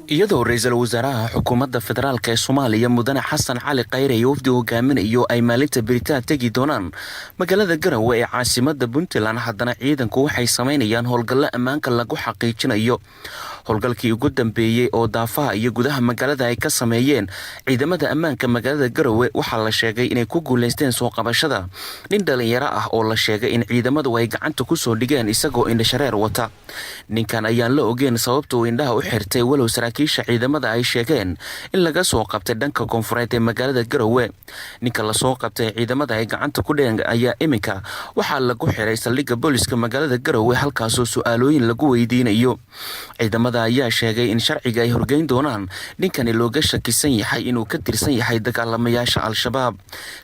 iyadoo ra'iisul wasaaraha xukuumadda federaalka ee Soomaaliya mudane Xasan Cali Khayre iyo wafdi hogaaminayo ay maalinta baritaan tagi doonaan magaalada Garowe ee caasimadda Puntland haddana ciidanku waxay sameynayaan howlgallo ammaanka lagu xaqiijinayo howlgalkii ugu dambeeyay oo daafaha iyo gudaha magaalada ay ka sameeyeen ciidamada ammaanka magaalada Garowe waxaa la sheegay inay ku guuleysteen soo qabashada nin dhalinyaro ah oo la sheegay in ciidamadu ay gacanta ku soo dhigeen isagoo indho shareer wata ninkan ayaan la ogeyn sababta uu indhaha u xirtay walow saraakiisha ciidamada ay sheegeen in laga soo qabtay dhanka koonfureed ee magaalada Garowe ninka la soo qabtay ciidamada ay gacanta ku dhigeen ayaa iminka waxaa lagu xiray saldhigga booliska magaalada Garowe halkaas oo su'aalooyin lagu weydiinayo ciidamada ayaa sheegay in sharciga ay horgeyn doonaan ninkani looga shakisan yahay inuu ka tirsan yahay dagaalamayaasha Al-Shabaab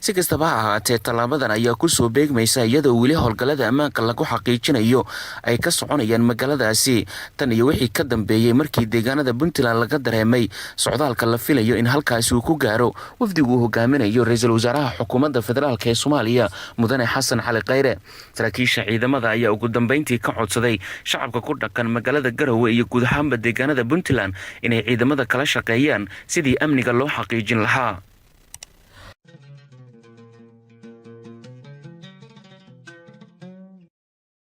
si kastaba ha ahaatee talaabadan ayaa ku soo beegmaysa iyadoo weli howlgallada ammaanka lagu xaqiijinayo ay ka soconayaan magaaladaasi tan iyo wixii ka dambeeyay markii deegaanada Puntland laga dareemay socdaalka la filayo in halkaasi uu ku gaaro wafdigu hogaaminayo ra'iisul wasaaraha xukuumadda federaalka ee Soomaaliya mudane Xasan Cali Khayre saraakiisha ciidamada ayaa ugu dambeyntii ka codsaday shacabka ku dhaqan magaalada Garowe iyo guud ahaan deegaanada Puntland inay ciidamada kala shaqeeyaan sidii amniga loo xaqiijin lahaa